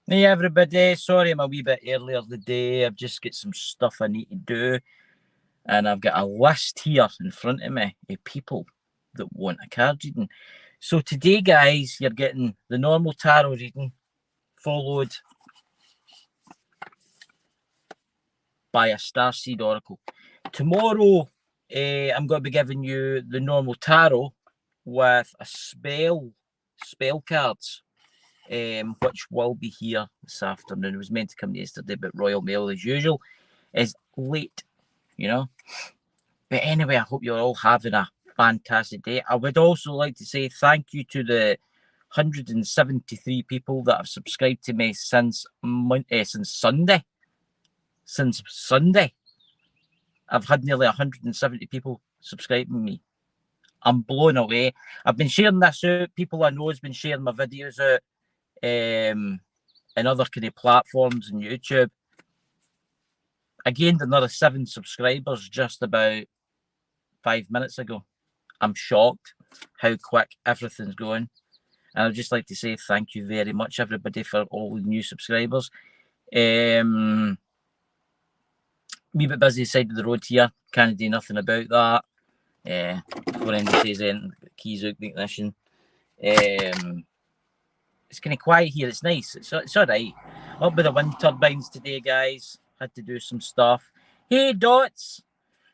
Hey everybody, sorry I'm a wee bit earlier today. I've just got some stuff I need to do, and I've got a list here in front of me of people that want a card reading. So today, guys, you're getting the normal tarot reading, followed by a starseed oracle. Tomorrow, I'm going to be giving you the normal tarot with a spell cards. Which will be here this afternoon. It was meant to come yesterday, but Royal Mail, as usual, is late, you know. But anyway, I hope you're all having a fantastic day. I would also like to say thank you to the 173 people that have subscribed to me since Sunday. Since Sunday, I've had nearly 170 people subscribing me. I'm blown away. I've been sharing this out. People I know has been sharing my videos out and other kind of platforms and YouTube. I gained another 7 subscribers just about 5 minutes ago. I'm shocked how quick everything's going. And I'd just like to say thank you very much, everybody, for all the new subscribers. Wee bit busy side of the road here. Can't do nothing about that. Before anybody says anything, keys out the ignition. It's kind of quiet here. It's nice. It's all right. Up with the wind turbines today, guys. Had to do some stuff. Hey, Dots.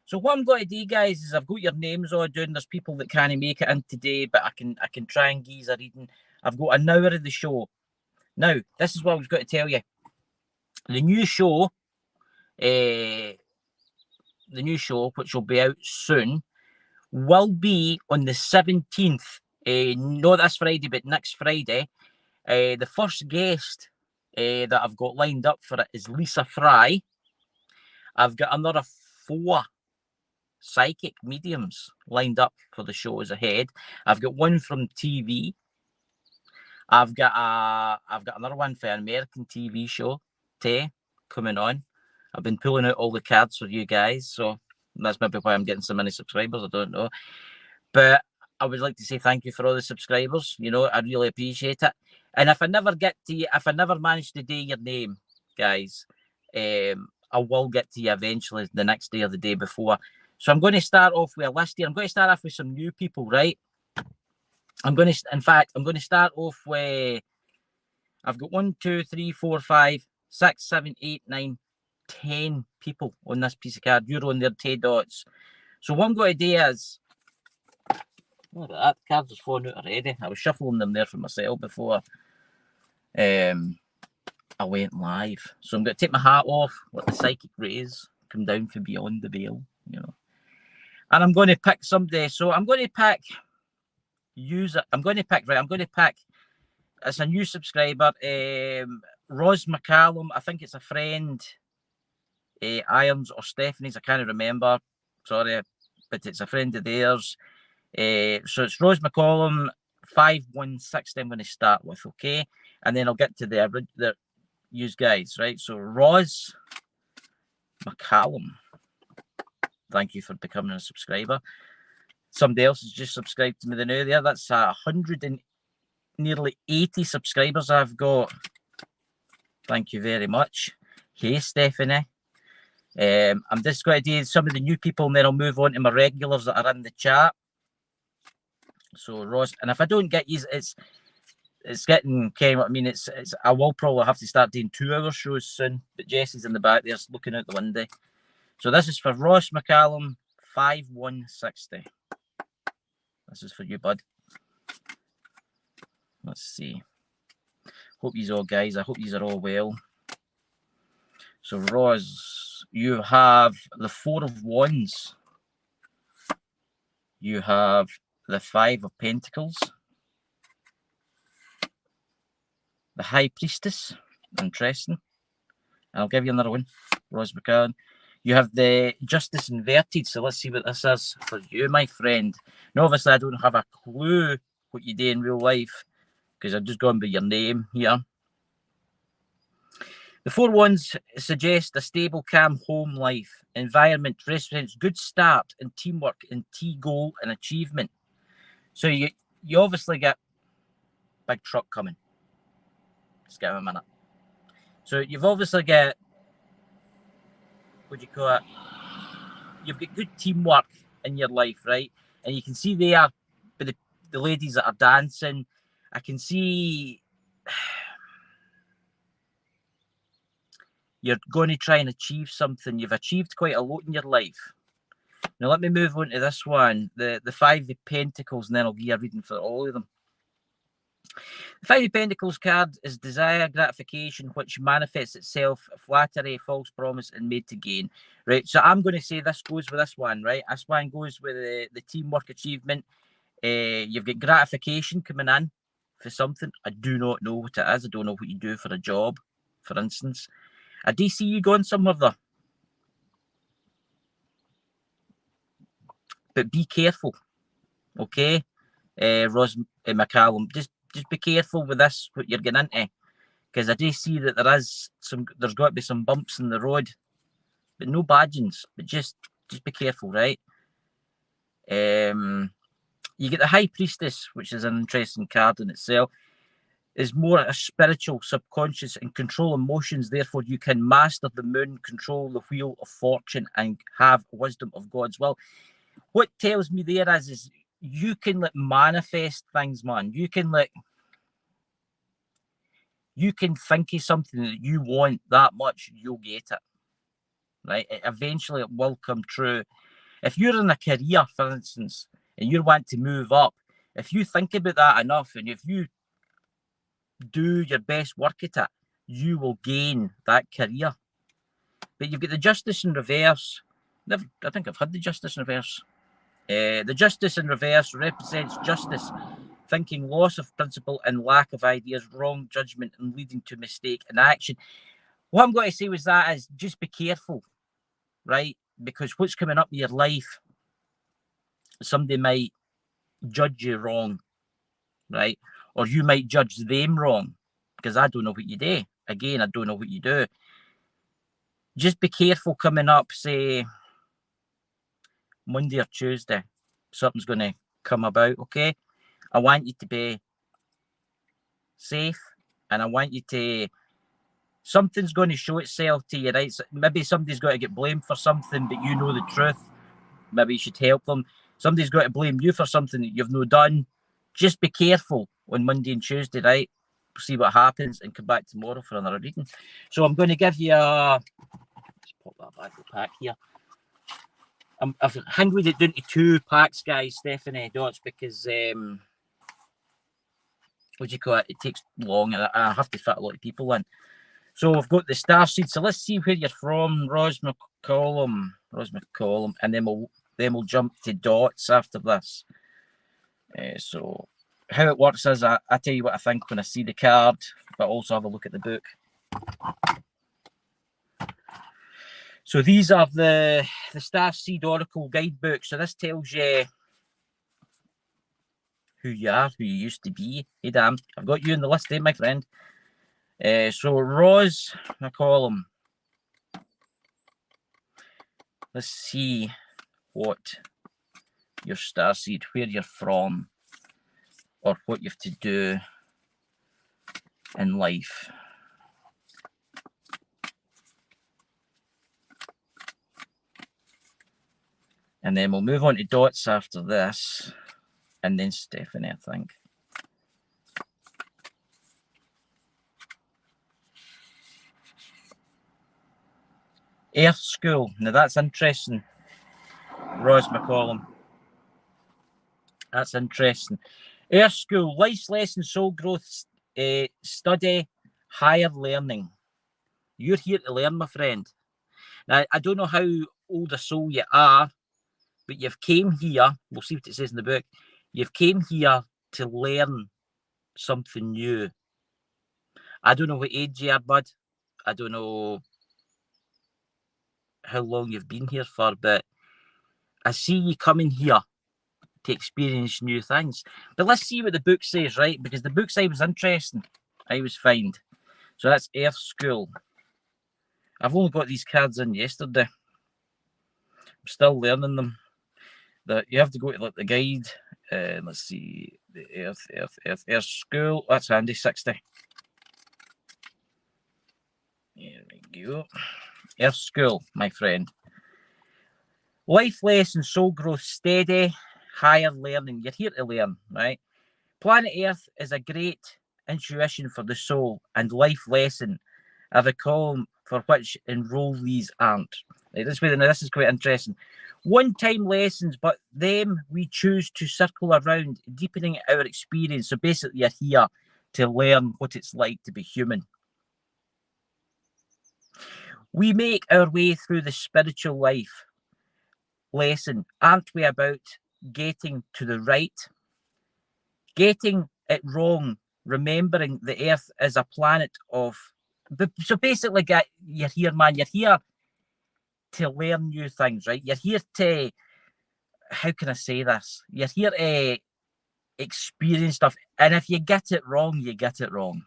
So what I'm going to do, guys, is I've got your names all down. There's people that can't make it in today, but I can try and give a reading. I've got an hour of the show. Now, this is what I was going to tell you. The new show, which will be out soon, will be on the 17th. Not this Friday, but next Friday. The first guest that I've got lined up for it is Lisa Fry. I've got another 4 psychic mediums lined up for the shows ahead. I've got one from TV. I've got another one for an American TV show, coming on. I've been pulling out all the cards for you guys, so that's maybe why I'm getting so many subscribers. I don't know, but I would like to say thank you for all the subscribers. You know, I really appreciate it. And if I never manage to do your name, guys, I will get to you eventually the next day or the day before. So I'm going to start off with a list here. I'm going to start off with some new people, right? I'm going to start off with, I've got 1, 2, 3, 4, 5, 6, 7, 8, 9, 10 people on this piece of card. You're on there, 10 dots. So what I'm going to do is, look at that, the cards are falling out already. I was shuffling them there for myself before I went live. So I'm going to take my hat off, let the psychic rays come down from beyond the veil, you know. And I'm going to pick somebody. So I'm going to pick it's a new subscriber, Ros McCallum. I think it's a friend, Irons or Stephanie's, I can't remember. Sorry, but it's a friend of theirs. So it's Ros McCallum 5160 I'm going to start with, okay? And then I'll get to the use guys, right? So Ros McCallum, thank you for becoming a subscriber. Somebody else has just subscribed to me the new there. That's 100 and nearly 80 subscribers I've got. Thank you very much. Hey, Stephanie. I'm just going to do some of the new people and then I'll move on to my regulars that are in the chat. So Ross, and if I don't get you, it's getting kind of, I mean, it's I will probably have to start doing 2-hour shows soon. But Jesse's in the back there looking out the window. So this is for Ross McCallum 5160. This is for you, bud. Let's see. Hope you's all guys. I hope you's are all well. So Ross, you have the 4 of Wands. You have the 5 of Pentacles. The High Priestess. Interesting. I'll give you another one, Ross McCann. You have the Justice inverted. So let's see what this is for you, my friend. Now, obviously, I don't have a clue what you do in real life because I've just gone by your name here. The 4 Wands suggest a stable, calm home life, environment, represents good start and teamwork and goal and achievement. So you obviously get big truck coming. Just give him a minute. So you've obviously got, what do you call it? You've got good teamwork in your life, right? And you can see there, the ladies that are dancing, I can see you're going to try and achieve something. You've achieved quite a lot in your life. Now let me move on to this one, the Five of Pentacles, and then I'll give you a reading for all of them. The Five of Pentacles card is desire, gratification, which manifests itself, flattery, false promise, and made to gain. Right, so I'm going to say this goes with this one, right? This one goes with the teamwork achievement. You've got gratification coming in for something. I do not know what it is. I don't know what you do for a job, for instance. I do see you going somewhere there. But be careful, okay? Ros McCallum, just be careful with this, what you're getting into. Because I do see that there's got to be some bumps in the road. But no badgings. But just be careful, right? You get the High Priestess, which is an interesting card in itself. Is more a spiritual, subconscious, and control emotions. Therefore, you can master the moon, control the wheel of fortune, and have wisdom of God's will. What tells me there is you can manifest things, man. You can think of something that you want that much, you'll get it. Right? Eventually, it will come true. If you're in a career, for instance, and you want to move up, if you think about that enough, and if you do your best work at it, you will gain that career. But you've got the Justice in reverse. I think I've had the Justice in reverse. The Justice in reverse represents justice, thinking, loss of principle, and lack of ideas, wrong judgment, and leading to mistake and action. What I'm going to say was that is just be careful, right? Because what's coming up in your life, somebody might judge you wrong, right? Or you might judge them wrong, because I don't know what you do. Again, I don't know what you do. Just be careful coming up, say, Monday or Tuesday. Something's going to come about, okay? I want you to be safe, and I want you to... Something's going to show itself to you, right? So maybe somebody's got to get blamed for something, but you know the truth. Maybe you should help them. Somebody's got to blame you for something that you've not done. Just be careful on Monday and Tuesday, right? See what happens and come back tomorrow for another reading. So I'm going to give you a... Let's pop that back in the pack here. I've handed it down to 2 packs, guys, Stephanie Dots, because what do you call it? It takes long, and I have to fit a lot of people in. So we've got the starseed. So let's see where you're from, Ros McCallum, and then we'll jump to Dots after this. So how it works is I tell you what I think when I see the card, but also have a look at the book. So these are the Starseed Oracle guidebook. So this tells you who you are, who you used to be. Hey, damn, I've got you in the list, my friend. So Ros McCallum. Let's see what your starseed, where you're from, or what you have to do in life. And then we'll move on to Dots after this, and then Stephanie, I think. Earth School. Now that's interesting. Ros McCallum. That's interesting. Earth School, life's lesson, soul growth, study, higher learning. You're here to learn, my friend. Now, I don't know how old a soul you are, but you've came here, we'll see what it says in the book, you've came here to learn something new. I don't know what age you are, bud. I don't know how long you've been here for, but I see you coming here to experience new things. But let's see what the book says, right? Because the book side was interesting. I was fine. So that's Earth School. I've only got these cards in yesterday. I'm still learning them. You have to go to the guide. Let's see. The Earth School. That's handy. 60. Here we go. Earth School, my friend. Life lesson, soul growth, steady, higher learning. You're here to learn, right? Planet Earth is a great intuition for the soul and life lesson, a recall for which enrollees aren't. Right, this is quite interesting. One-time lessons, but them we choose to circle around, deepening our experience. So basically, you're here to learn what it's like to be human. We make our way through the spiritual life lesson. Aren't we about getting to the right? Getting it wrong, remembering the Earth is a planet of... So basically, you're here, man. You're here to learn new things, right? You're here to... How can I say this? You're here to experience stuff. And if you get it wrong, you get it wrong.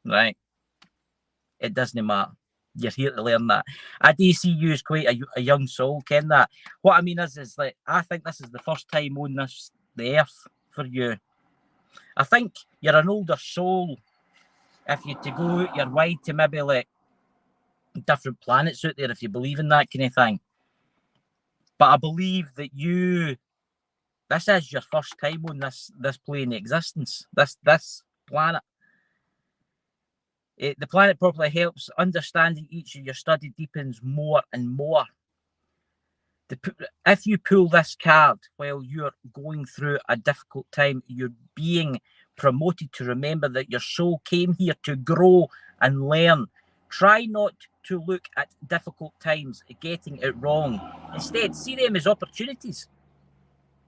Right? It doesn't matter. You're here to learn that. I do see you as quite a young soul, ken that. What I mean is like, I think this is the first time on the Earth for you. I think you're an older soul if you to go out your way to maybe like different planets out there, if you believe in that kind of thing. But I believe that this is your first time on this plane of existence, this planet. The planet probably helps understanding each of your study deepens more and more. If you pull this card while you're going through a difficult time, you're being promoted to remember that your soul came here to grow and learn. Try not to look at difficult times, getting it wrong. Instead, see them as opportunities.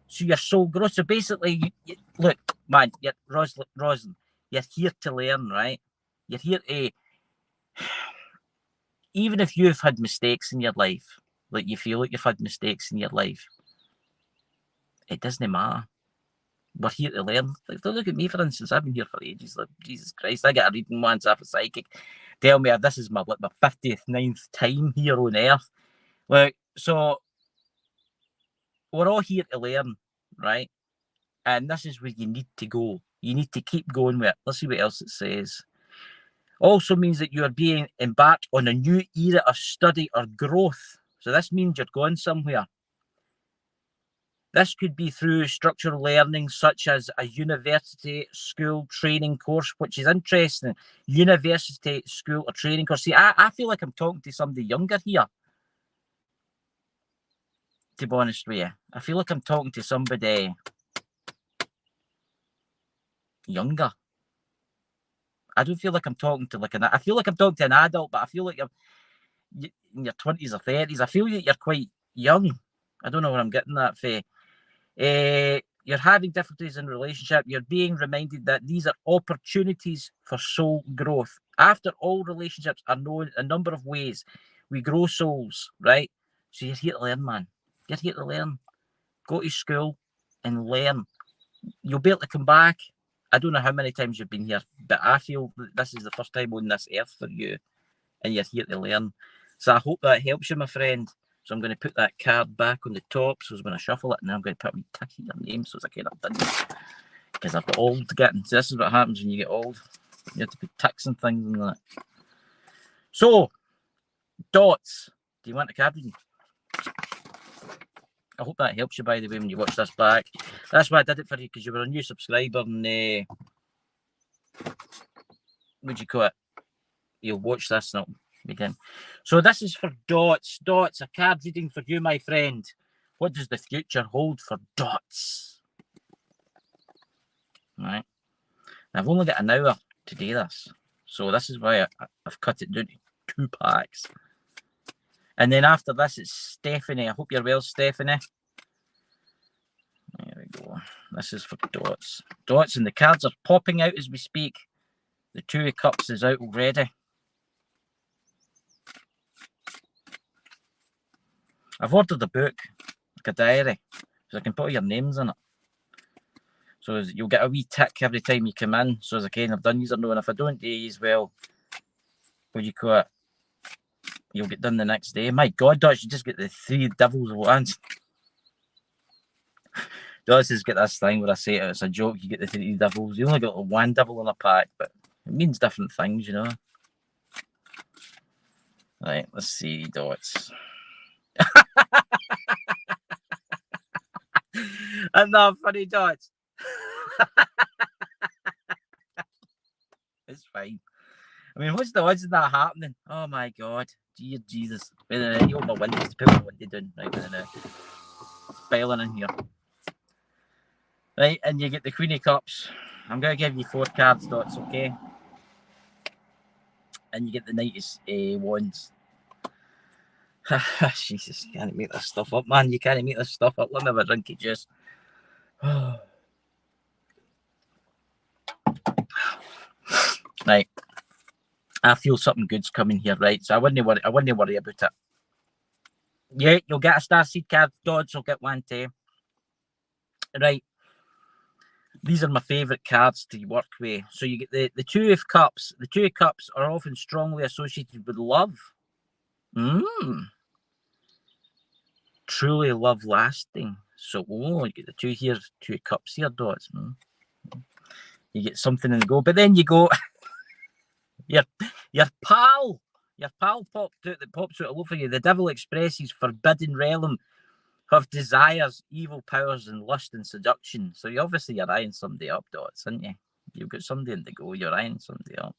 So your soul grows. So basically, look, man, Roslyn, you're here to learn, right? You're here to, even if you've had mistakes in your life, like you feel like you've had mistakes in your life, it doesn't matter. We're here to learn. Like, look at me, for instance. I've been here for ages. Like, Jesus Christ, I get a reading once off a psychic. Tell me this is my 50th, 9th time here on Earth. Like, so we're all here to learn, right? And this is where you need to go. You need to keep going with it. Let's see what else it says. Also means that you are being embarked on a new era of study or growth. So this means you're going somewhere. This could be through structural learning, such as a university, school, training course, which is interesting. University, school, or training course. See, I feel like I'm talking to somebody younger here, to be honest with you. I feel like I'm talking to somebody younger. I don't feel like I'm talking to I feel like I'm talking to an adult, but I feel like you're in your 20s or 30s. I feel like you're quite young. I don't know where I'm getting that from. You're having difficulties in relationship. You're being reminded that these are opportunities for soul growth. After all, relationships are known a number of ways we grow souls, right? So you're here to learn, man. You're here to learn. Go to school and learn. You'll be able to come back. I don't know how many times you've been here, but I feel that this is the first time on this Earth for you, and you're here to learn. So I hope that helps you, my friend. So I'm going to put that card back on the top. So I'm going to shuffle it, and then I'm going to put a wee tick in your name, so it's kind of done. Because I've got old getting. So this is what happens when you get old. You have to put ticks and things and that. So, dots. Do you want a card reading? I hope that helps you, by the way, when you watch this back. That's why I did it for you, because you were a new subscriber, and what'd you call it? You'll watch this and it'll begin. So this is for dots. Dots, a card reading for you, my friend. What does the future hold for dots? Right. I've only got an hour to do this. So this is why I've cut it down to 2 packs. And then after this, it's Stephanie. I hope you're well, Stephanie. There we go. This is for dots. Dots, and the cards are popping out as we speak. The 2 of Cups is out already. I've ordered a book, like a diary, so I can put all your names in it. So you'll get a wee tick every time you come in. So as I kind of done these or no, and if I don't do these, well, what do you call it? You'll get done the next day. My God, Dutch, you just get the 3 devils at once. Dutch has got this thing where I say it's a joke, you get the 3 devils. You only got 1 devil in a pack, but it means different things, you know. Right, let's see, dots. I'm not funny, dots. It's fine. I mean, what's the odds of that happening? Oh my god. Dear Jesus. Wait a minute, you open my windows to put my window down. Right, wait a minute. Bailing in here. Right, and you get the Queen of Cups. I'm going to give you 4 cards, dots, okay? And you get the Knight of Wands. Jesus, you can't make this stuff up, man. You can't make this stuff up. Let me have a drink of juice. Right. I feel something good's coming here, right? So I wouldn't worry about it. Yeah, you'll get a Starseed card, Dodds will get one too. Right. These are my favourite cards to work with. So you get the Two of Cups. The Two of Cups are often strongly associated with love. Truly love lasting. So you get the two here, Two of Cups here, Dodds. You get something in the go. But then you go your pal pops out a loaf for you. The devil expresses forbidden realm of desires, evil powers, and lust and seduction. So you're eyeing somebody up, Dots, aren't you? You've got somebody in the go, you're eyeing somebody up.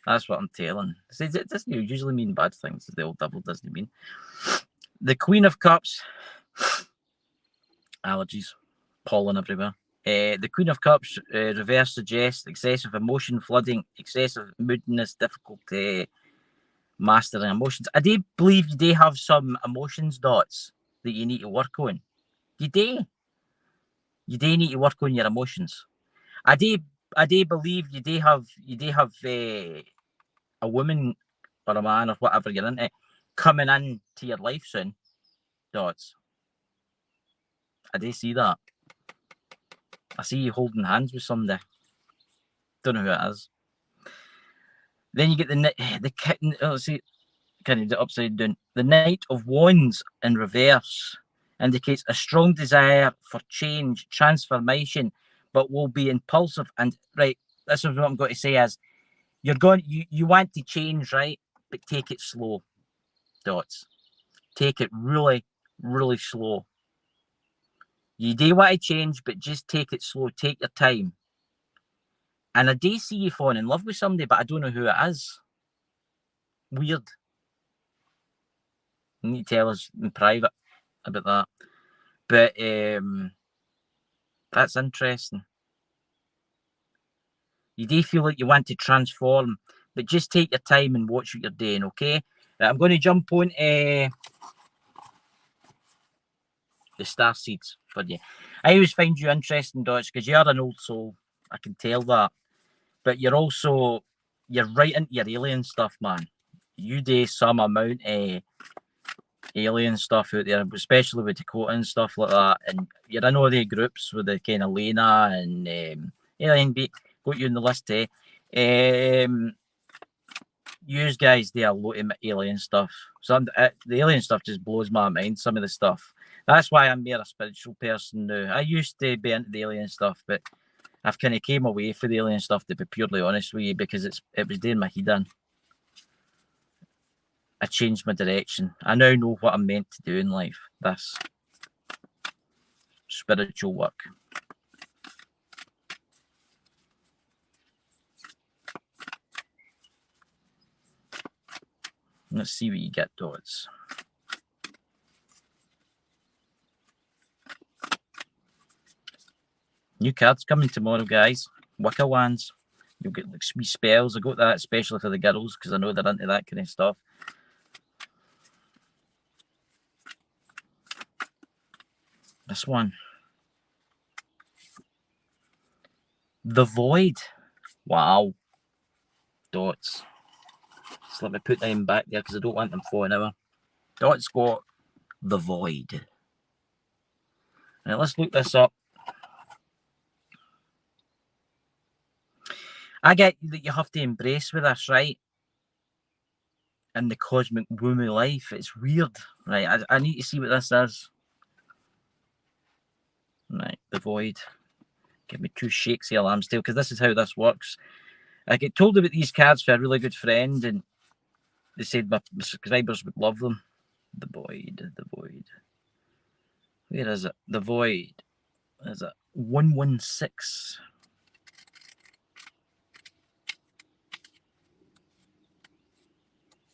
That's what I'm telling. It doesn't usually mean bad things, the old devil doesn't mean. The Queen of Cups, allergies, pollen everywhere. The Queen of Cups reverse suggests excessive emotion flooding, excessive moodiness, difficulty mastering emotions. I do believe you do have some emotions, Dots, that you need to work on. You do need to work on your emotions. I do believe you do have a woman or a man or whatever you're into coming into your life soon, Dots. I do see that. I see you holding hands with somebody. Don't know who it is. Then you get the kitten. Let's see, kind of upside down. The Knight of Wands in reverse indicates a strong desire for change, transformation, but will be impulsive. And right, this is what I'm going to say is you want to change, right? But take it slow, Dots. Take it really, really slow. You do want to change, but just take it slow. Take your time. And I do see you falling in love with somebody, but I don't know who it is. Weird. You need to tell us in private about that. But that's interesting. You do feel like you want to transform, but just take your time and watch what you're doing, okay? I'm going to jump on the Starseeds for you. I always find you interesting, Dots, because you're an old soul. I can tell that. But you're right into your alien stuff, man. You do some amount of alien stuff out there, especially with Dakota and stuff like that. And you're in all the groups with the kind of Lena and Alien Beat. Got you in the list, eh? You guys do a lot of alien stuff. The alien stuff just blows my mind, some of the stuff. That's why I'm more a spiritual person now. I used to be into the alien stuff, but I've kind of came away from the alien stuff, to be purely honest with you, because it was doing my head in. I changed my direction. I now know what I'm meant to do in life. This spiritual work. Let's see what you get, Dots. New cards coming tomorrow, guys. Wicca wands. You'll get like wee spells. I got that especially for the girls because I know they're into that kind of stuff. This one. The Void. Wow. Dots. Just let me put them back there because I don't want them falling over. Dots got The Void. Now let's look this up. I get that you have to embrace with this, right? In the cosmic womb of life. It's weird, right? I need to see what this is. Right, The Void. Give me 2 shakes of alarm still, because this is how this works. I get told about these cards for a really good friend, and they said my subscribers would love them. The Void. Where is it? The Void. Is it 116?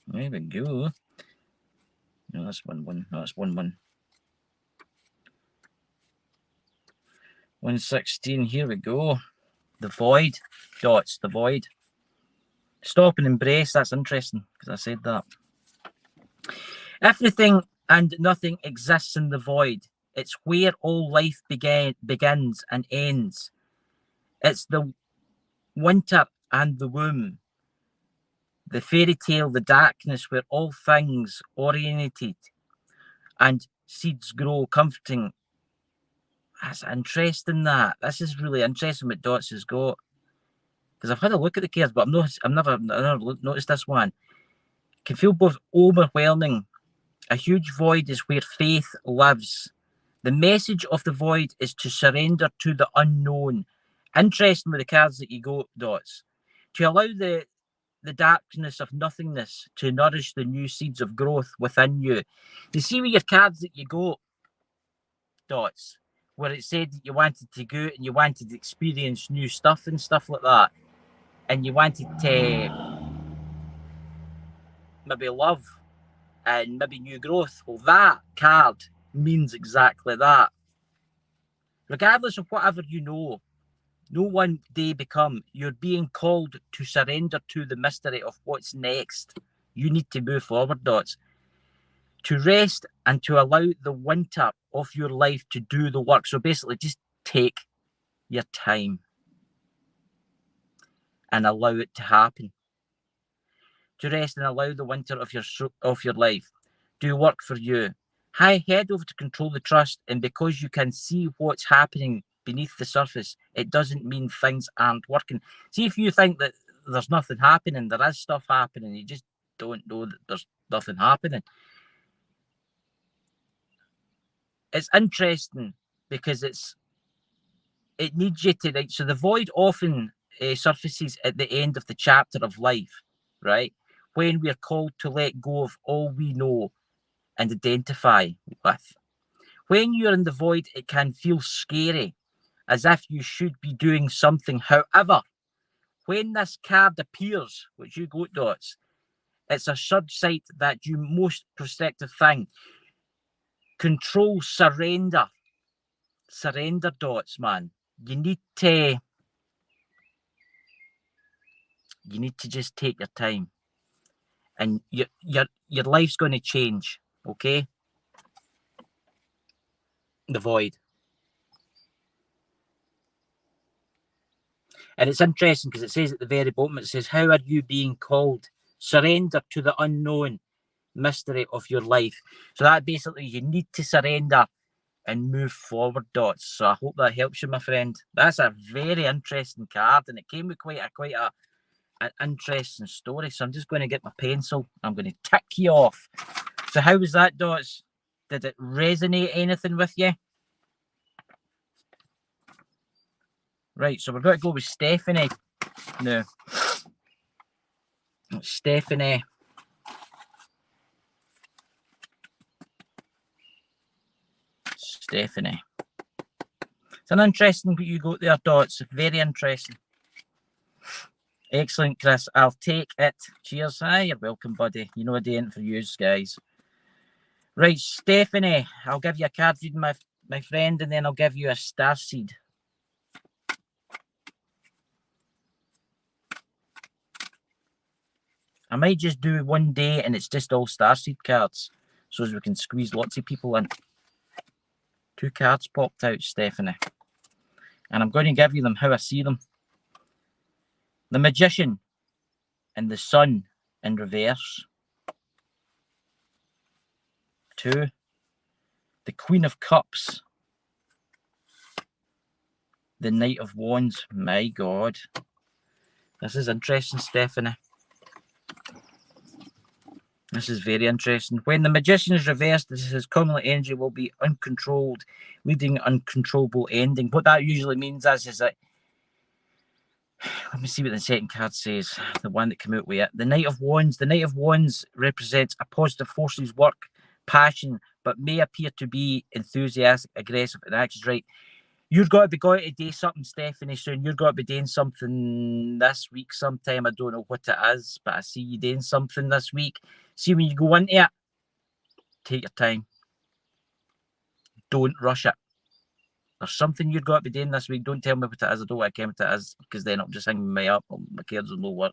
There we go. No, that's 1-1. No, that's 1-1. 116. Here we go. The Void. Dots. The Void. Stop and embrace. That's interesting because I said that. Everything and nothing exists in the void. It's where all life begins and ends. It's the winter and the womb. The fairy tale, the darkness where all things oriented and seeds grow, comforting. That's interesting. This is really interesting what Dots has got. Because I've had a look at the cards, but I've never noticed this one. Can feel both overwhelming. A huge void is where faith lives. The message of the void is to surrender to the unknown. Interesting with the cards that you got, Dots. To allow the darkness of nothingness to nourish the new seeds of growth within you. You see with your cards that you got, Dots, where it said that you wanted to go and you wanted to experience new stuff and stuff like that. And you wanted to maybe love and maybe new growth. Well, that card means exactly that. Regardless of whatever you know one day become, you're being called to surrender to the mystery of what's next. You need to move forward, Dots. To rest and to allow the winter of your life to do the work. So basically, just take your time and allow it to happen. To rest and allow the winter of your life do work for you. Head over to control the trust, and because you can see what's happening beneath the surface, it doesn't mean things aren't working. See, if you think that there's nothing happening, there is stuff happening, you just don't know that there's nothing happening. It's interesting because it needs you to, so the void often surfaces at the end of the chapter of life, right? When we're called to let go of all we know and identify with. When you're in the void, it can feel scary, as if you should be doing something. However, when this card appears, which you got, Dots, it's a surge sight that you most prospective thing. Control, surrender. Surrender, Dots, man. You need to just take your time. And your life's going to change, okay? The void. And it's interesting because it says at the very bottom, it says, how are you being called? Surrender to the unknown mystery of your life. So that basically, you need to surrender and move forward, Dots. So I hope that helps you, my friend. That's a very interesting card, and it came with quite an interesting story. So I'm just going to get my pencil. I'm going to tick you off. So how was that, Dots? Did it resonate anything with you? Right, so we're going to go with Stephanie now. Stephanie. It's an interesting what you got there, Dots. Very interesting. Excellent, Chris. I'll take it. Cheers. Hi, you're welcome, buddy. You know a day in for you guys. Right, Stephanie, I'll give you a card reading, my friend, and then I'll give you a star seed. I might just do one day and it's just all starseed cards so as we can squeeze lots of people in. 2 cards popped out, Stephanie. And I'm going to give you them how I see them. The Magician and the Sun in reverse. 2. The Queen of Cups. The Knight of Wands. My God. This is interesting, Stephanie. This is very interesting. When the Magician is reversed, this is commonly energy will be uncontrolled, leading uncontrollable ending. What that usually means is that Let me see what the second card says. The one that came out with it. The Knight of Wands. The Knight of Wands represents a positive force's work, passion, but may appear to be enthusiastic, aggressive, and actions right. You've got to be going to do something, Stephanie, soon. You're going to be doing something this week sometime. I don't know what it is, but I see you doing something this week. See, when you go into it, take your time. Don't rush it. There's something you've got to be doing this week. Don't tell me what it is. I don't want to count what it is, because then I'll just hang me up. My cards will no work.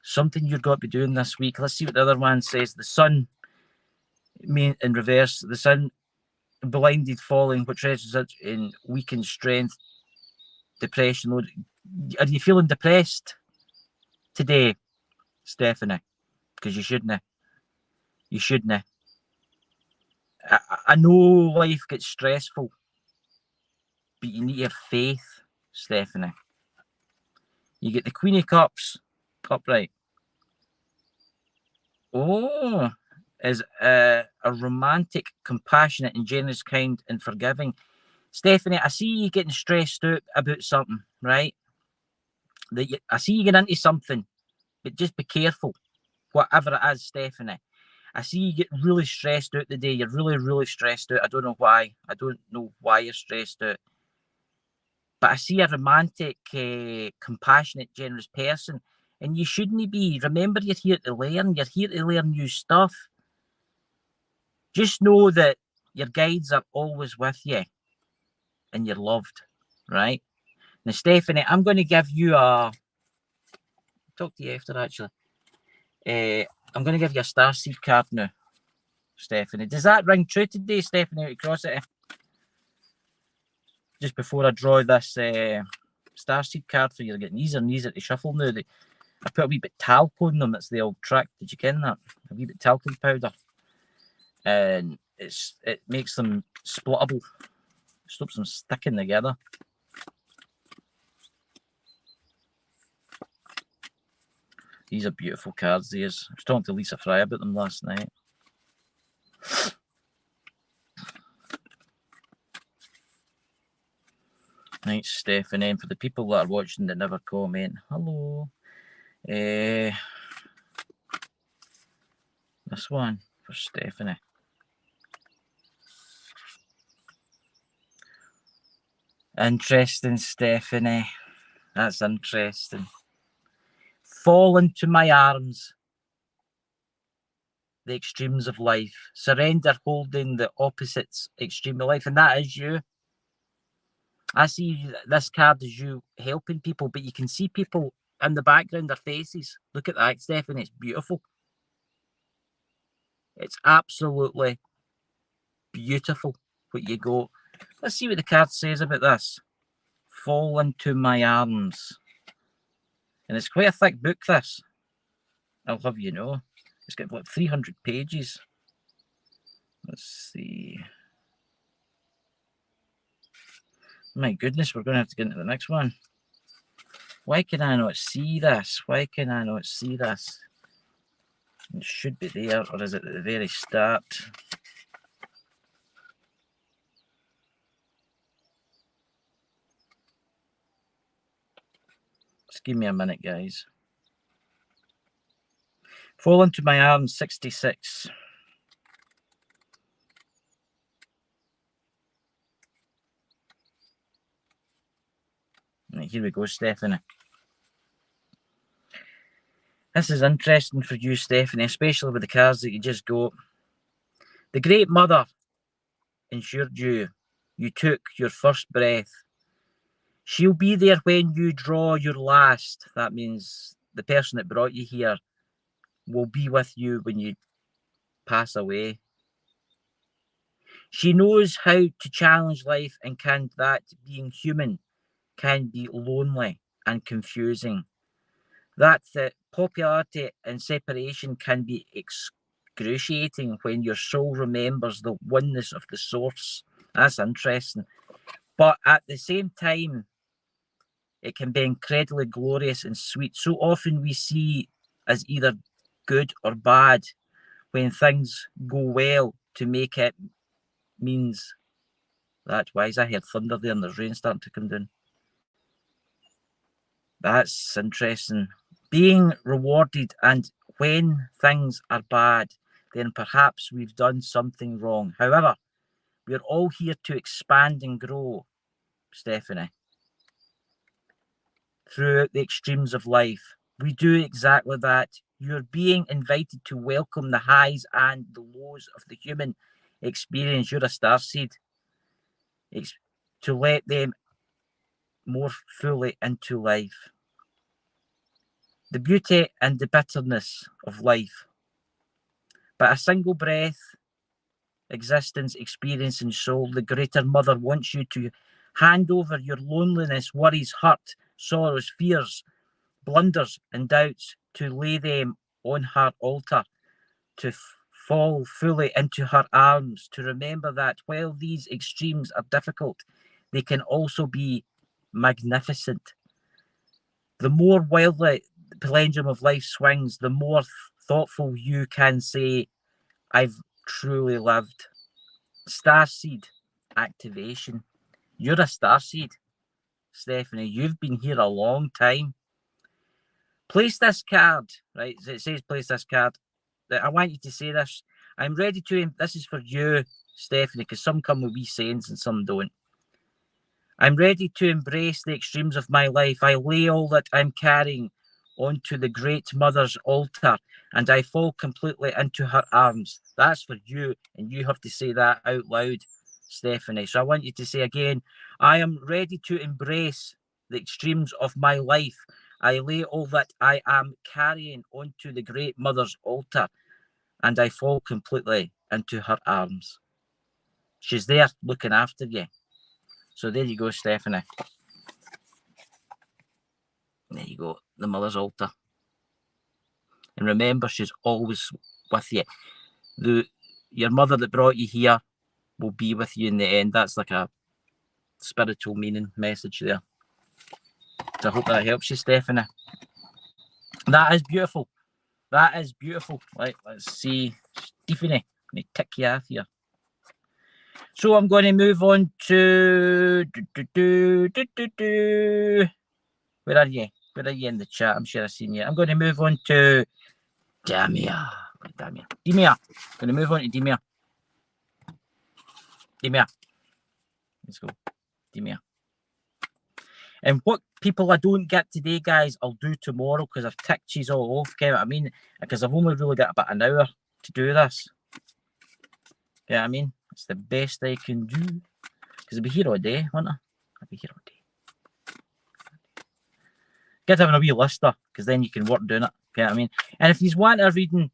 Something you've got to be doing this week. Let's see what the other one says. The Sun, in reverse. The Sun, blinded, falling, which results in weakened strength, depression. Are you feeling depressed today, Stephanie? Because you shouldn't. You shouldn't. I know life gets stressful, but you need to have faith, Stephanie. You get the Queen of Cups upright. Oh, is a romantic, compassionate, and generous, kind, and forgiving. Stephanie, I see you getting stressed out about something, right? I see you getting into something, but just be careful, whatever it is, Stephanie. I see you get really stressed out today. You're really, really stressed out. I don't know why. I don't know why you're stressed out. But I see a romantic, compassionate, generous person, and you shouldn't be. Remember, you're here to learn. You're here to learn new stuff. Just know that your guides are always with you, and you're loved, right? Now, Stephanie, I'm going to give you a... Talk to you after, actually. I'm going to give you a Starseed card now, Stephanie. Does that ring true today, Stephanie, across it? Just before I draw this Starseed card for you, getting easier and easier to shuffle now. I put a wee bit talc on them. It's the old trick. Did you get that? A wee bit talcum powder. And it makes them splittable. Stops them sticking together. These are beautiful cards, these. I was talking to Lisa Fry about them last night. Right, Stephanie. And for the people that are watching that never comment, hello. This one for Stephanie. Interesting, Stephanie. That's interesting. Fall into my arms. The extremes of life. Surrender, holding the opposites extreme of life. And that is you. I see this card as you helping people, but you can see people in the background, their faces. Look at that, Stephanie. It's beautiful. It's absolutely beautiful what you go. Let's see what the card says about this. Fall into my arms. And it's quite a thick book, this. I'll have you know. It's got like 300 pages. Let's see. My goodness, we're going to have to get into the next one. Why can I not see this? Why can I not see this? It should be there, or is it at the very start? Just give me a minute, guys. Fall into my arms, 66. Right, here we go, Stephanie. This is interesting for you, Stephanie, especially with the cards that you just got. The Great Mother ensured you took your first breath. She'll be there when you draw your last. That means the person that brought you here will be with you when you pass away. She knows how to challenge life, and that being human can be lonely and confusing. That popularity and separation can be excruciating when your soul remembers the oneness of the source. That's interesting. But at the same time, it can be incredibly glorious and sweet. So often we see as either good or bad. When things go well, to make it means that. Why is I heard thunder there and there's rain starting to come down? That's interesting. Being rewarded, and when things are bad, then perhaps we've done something wrong. However, we're all here to expand and grow, Stephanie, throughout the extremes of life. We do exactly that. You're being invited to welcome the highs and the lows of the human experience. You're a starseed. To let them more fully into life. The beauty and the bitterness of life. But a single breath, existence, experience, and soul, the Greater Mother wants you to hand over your loneliness, worries, hurt, sorrows, fears, blunders, and doubts, to lay them on her altar, to fall fully into her arms, to remember that while these extremes are difficult, they can also be magnificent. The more wildly the pendulum of life swings, the more thoughtful you can say, I've truly lived. Starseed activation. You're a starseed, Stephanie. You've been here a long time. Place this card, right? It says place this card. I want you to say this. I'm ready to, this is for you, Stephanie, because some come with wee sayings and some don't. I'm ready to embrace the extremes of my life. I lay all that I'm carrying onto the Great Mother's altar, and I fall completely into her arms. That's for you, and you have to say that out loud, Stephanie. So I want you to say again, I am ready to embrace the extremes of my life. I lay all that I am carrying onto the Great Mother's altar, and I fall completely into her arms. She's there looking after you. So there you go, Stephanie. There you go, the Mother's altar. And remember, she's always with you. Your mother that brought you here will be with you in the end. That's like a spiritual meaning message there. So I hope that helps you, Stephanie. That is beautiful. That is beautiful. Right, let's see. Stephanie, let me tick you off here. So I'm going to move on to... Where are you? Where are you in the chat? I'm sure I've seen you. I'm going to move on to Damia. Demia. I'm going to move on to Demia. Let's go. Demia. And what people I don't get today, guys, I'll do tomorrow because I've ticked you all off. Get what I mean? Because I've only really got about an hour to do this. Get what I mean? It's the best I can do. Because I'll be here all day, won't I? I'll be here all day. Get having a wee lister, because then you can work doing it. Get what I mean? And if you want a reading,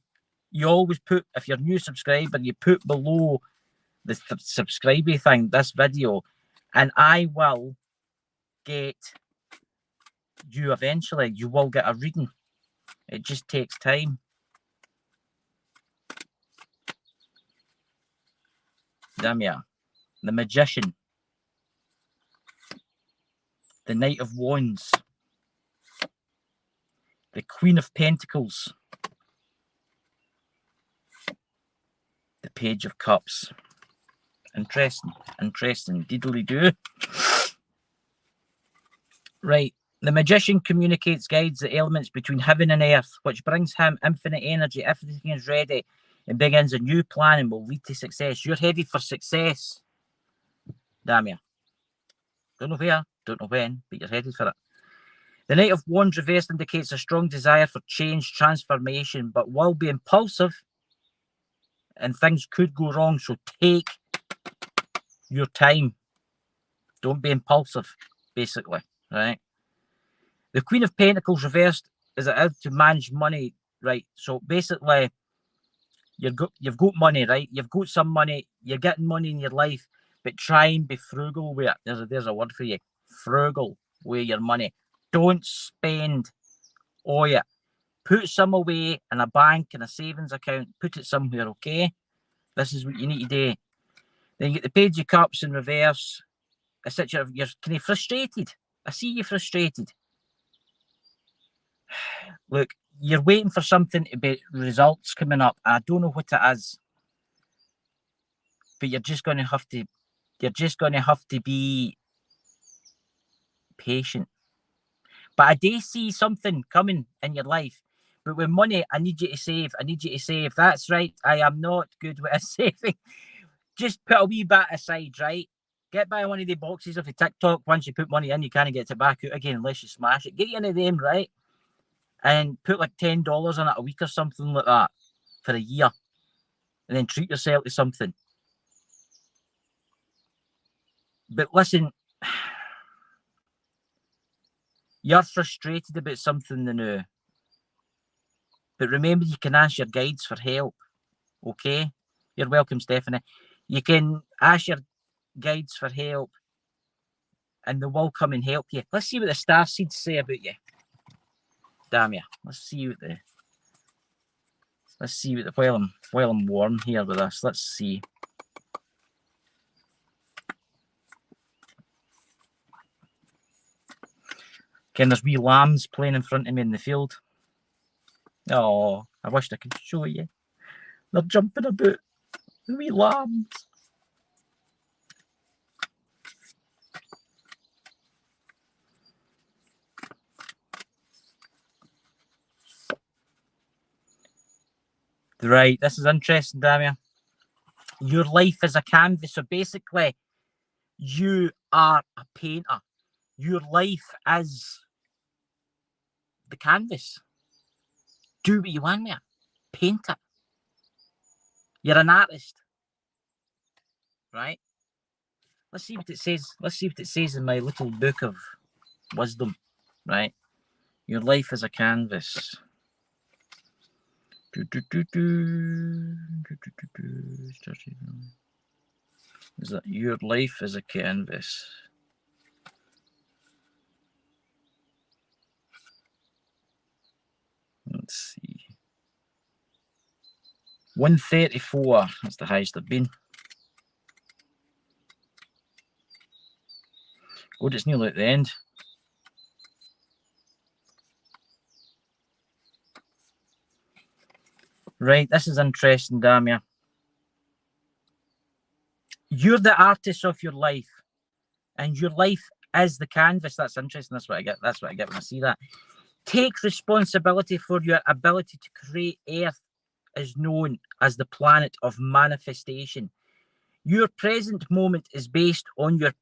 you always put, if you're a new subscriber, you put below the subscribey thing, this video, and I will get you eventually. You will get a reading. It just takes time. Damia, the Magician, the Knight of Wands, the Queen of Pentacles, the Page of Cups. Interesting. Diddly-do. Right. The Magician communicates, guides the elements between heaven and earth, which brings him infinite energy. Everything is ready and begins a new plan and will lead to success. You're headed for success, Damia. Don't know where, don't know when, but you're headed for it. The Knight of Wands reversed indicates a strong desire for change, transformation, but will be impulsive and things could go wrong. So take your time. Don't be impulsive, basically, right? The Queen of Pentacles reversed is it to manage money, right? So basically, you've got money, right? You've got some money, you're getting money in your life, but try and be frugal with it. There's a word for you. Frugal with your money. Don't spend all it. Put some away in a bank, in a savings account. Put it somewhere, okay? This is what you need to do. Then you get the Page of Cups in reverse. You're kind of frustrated. I see you frustrated. Look, you're waiting for something to be results coming up. I don't know what it is, but you're just going to have to be patient. But I do see something coming in your life. But with money, I need you to save. I need you to save. That's right. I am not good with saving. Just put a wee bit aside, right? Get by one of the boxes of the TikTok. Once you put money in, you can't get it back out again unless you smash it. Get you into them, right? And put like $10 on it a week or something like that for a year. And then treat yourself to something. But listen, you're frustrated about something new. But remember, you can ask your guides for help. Okay? You're welcome, Stephanie. You can ask your guides for help and they will come and help you. Let's see what the star seeds say about you. Damn you. Let's see what the while I'm warm here with this. Let's see. Ken, there's wee lambs playing in front of me in the field. Oh, I wished I could show you. They're jumping about. The wee lambs. Right, this is interesting, Damien. Your life is a canvas. So basically, you are a painter. Your life is the canvas. Do what you want with it. Paint it. You're an artist. Right? Let's see what it says. Let's see what it says in my little book of wisdom. Right? Your life is a canvas. Is that your life is a canvas? Let's see. 134. That's the highest I've been. God, it's nearly at the end. Right, this is interesting, Damia. You're the artist of your life, and your life is the canvas. That's interesting. That's what I get. That's what I get when I see that. Take responsibility for your ability to create. Earth is known as the planet of manifestation. Your present moment is based on your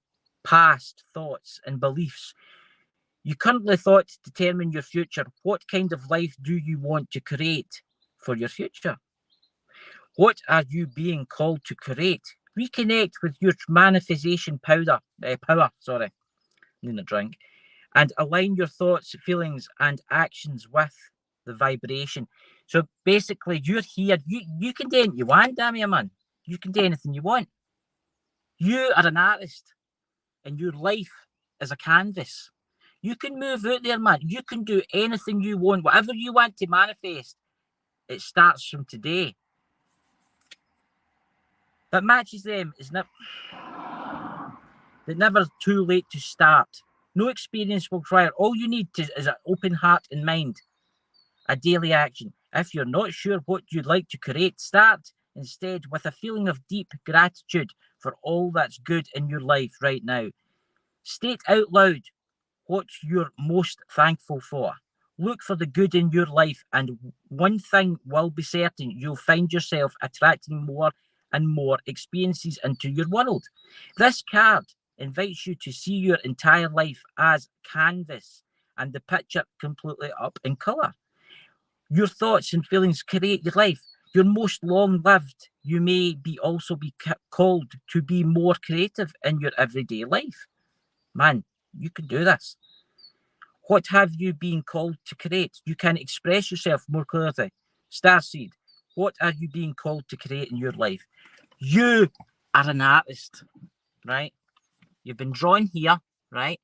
past thoughts and beliefs. You currently thoughts determine your future. What kind of life do you want to create for your future? What are you being called to create? Reconnect with your manifestation power. Need a drink. And align your thoughts, feelings, and actions with the vibration. So basically, you're here. You can do anything you want, Damien, man. You can do anything you want. You are an artist, and your life is a canvas. You can move out there, man. You can do anything you want, whatever you want to manifest. It starts from today. That matches them is never too late to start. No experience will require. All you need is an open heart and mind, a daily action. If you're not sure what you'd like to create, start instead with a feeling of deep gratitude for all that's good in your life right now. State out loud what you're most thankful for. Look for the good in your life, and one thing will be certain: you'll find yourself attracting more and more experiences into your world. This card invites you to see your entire life as canvas and the picture completely up in colour. Your thoughts and feelings create your life. You're most long-lived. You may also be called to be more creative in your everyday life. Man, you can do this. What have you been called to create? You can express yourself more clearly. Starseed, what are you being called to create in your life? You are an artist, right? You've been drawn here, right?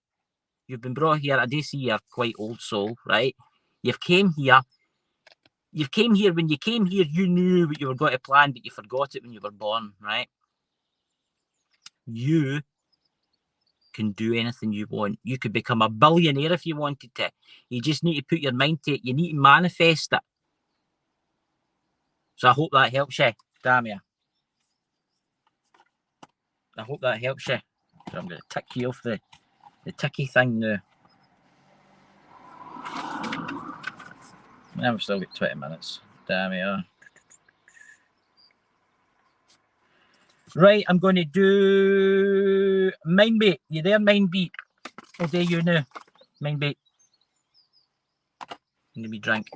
You've been brought here. I do see you're quite old soul, right? You've came here. When you came here, you knew what you were going to plan, but you forgot it when you were born, right? You can do anything you want. You could become a billionaire if you wanted to. You just need to put your mind to it. You need to manifest it. So I hope that helps you, Damia. I hope that helps you. So I'm going to tick you off the ticky thing now. Now we've still got 20 minutes. Damn it. Right, I'm going to do Mindbait. You there, Mindbeat? I'll do you now. Mindbait. Need me drink.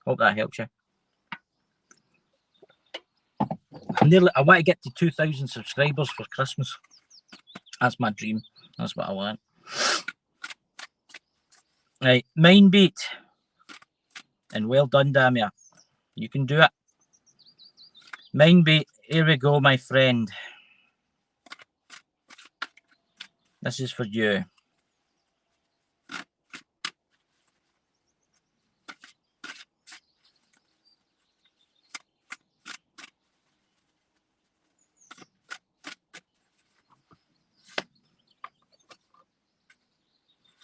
Hope that helps you. I want to get to 2,000 subscribers for Christmas. That's my dream. That's what I want. Right, Mindbait. And well done, Damia. You can do it. Mindbait. Here we go, my friend. This is for you.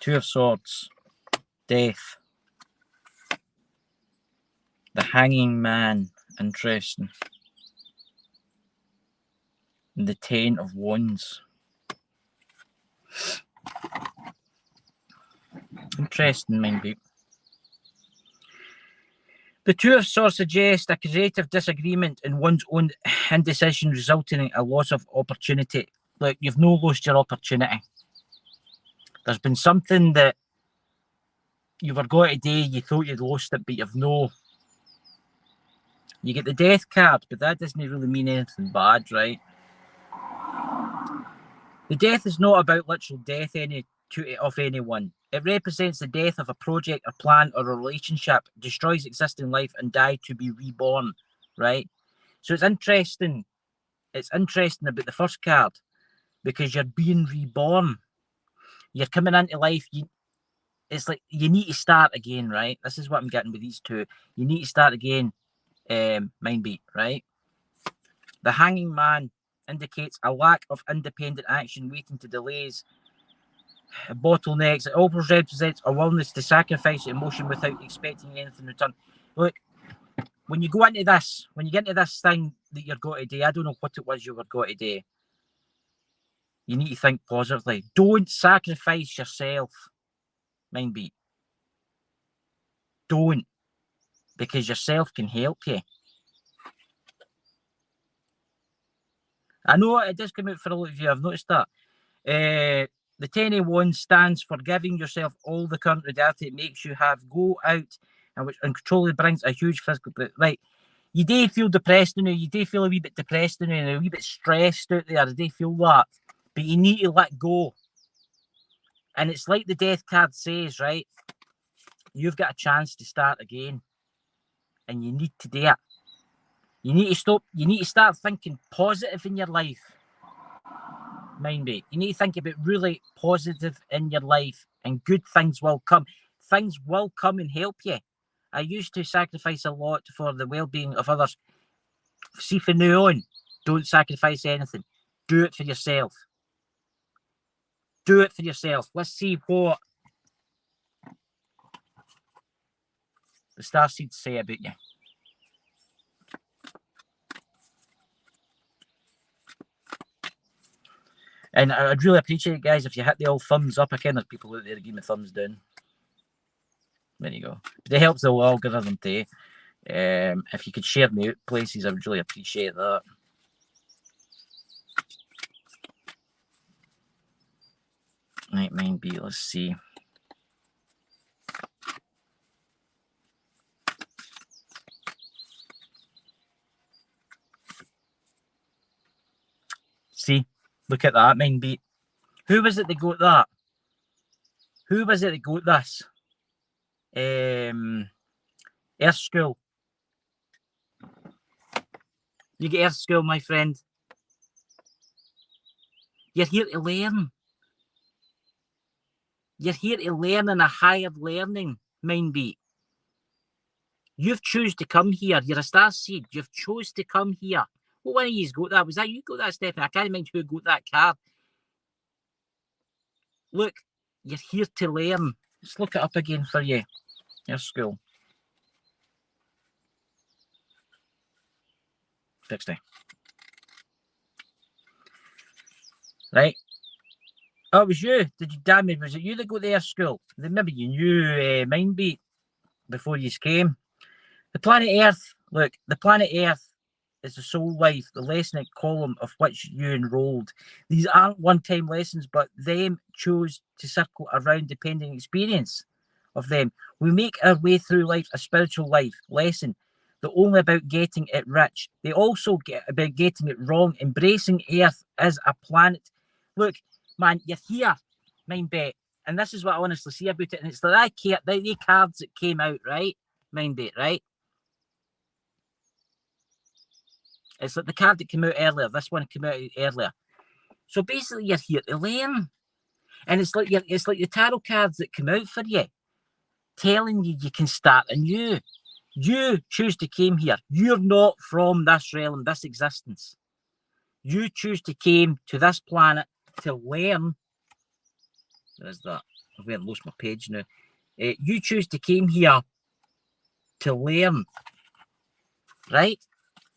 Two of Swords. Death. The Hanging Man. Interesting. And the Ten of Wands. Interesting, Mindbait. The Two of Swords suggest a creative disagreement in one's own indecision resulting in a loss of opportunity. Look, you've no lost your opportunity. There's been something that you forgot today, you thought you'd lost it, but you've no. You get the Death card, but that doesn't really mean anything bad, right? The Death is not about literal death of anyone. It represents the death of a project, a plan, or a relationship, destroys existing life and die to be reborn, right? So it's interesting. It's interesting about the first card because you're being reborn. You're coming into life. It's like you need to start again, right? This is what I'm getting with these two. You need to start again, Mindbait, right? The Hanging Man indicates a lack of independent action, waiting to delays, bottlenecks. It also represents a willingness to sacrifice emotion without expecting anything in return. Look, when you go into this, when you get into this thing that you're got today, I don't know what it was you were got today. You need to think positively. Don't sacrifice yourself, Mindbait. Don't, because yourself can help you. I know it does come out for a lot of you. I've noticed that. The 10 of Wands stands for giving yourself all the current reality it makes you have. Go out and which uncontrollably brings a huge physical. Right, you do feel depressed now. You do feel a wee bit depressed now, and a wee bit stressed out there. You do feel that, but you need to let go. And it's like the Death card says, right? You've got a chance to start again, and you need to do it. You need to stop. You need to start thinking positive in your life. Mindbait. You need to think about really positive in your life, and good things will come. Things will come and help you. I used to sacrifice a lot for the well-being of others. See, from now on, don't sacrifice anything. Do it for yourself. Do it for yourself. Let's see what the starseeds say about you. And I'd really appreciate it, guys, if you hit the old thumbs up. Again, there's people out there that give me thumbs down. There you go. But it helps the algorithm too. If you could share me out places, I would really appreciate that. Right, Mindbait, let's see. See, look at that, Mindbait. Who was it that got that? Who was it that got this? Earth School. You get Earth School, my friend. You're here to learn. You're here to learn in a higher learning, Mindbait. You've chosen to come here. You're a star seed. You've chose to come here. What one of you got that? Was that you got that, Stephanie? I can't remember who got that card. Look, you're here to learn. Let's look it up again for you. Earth School. 60. Right. Oh, it was you. Did you damn it? Was it you that got the Earth School? Maybe you knew Mindbait. before you came. The planet Earth, look, the planet Earth is the soul life, the lesson column of which you enrolled. These aren't one-time lessons, but them chose to circle around depending experience of them. We make our way through life a spiritual life lesson. They're only about getting it rich. They also get about getting it wrong, embracing Earth as a planet. Look, man, you're here, Mindbet, and this is what I honestly see about it. And it's like the cards that came out, right? Mindbet, right? It's like the card that came out earlier. This one came out earlier. So basically, you're here to learn, and it's like the tarot cards that come out for you, telling you you can start anew. You choose to came here. You're not from this realm, this existence. You choose to came to this planet to learn. There's that. I've went and lost my page now. You choose to came here to learn, right?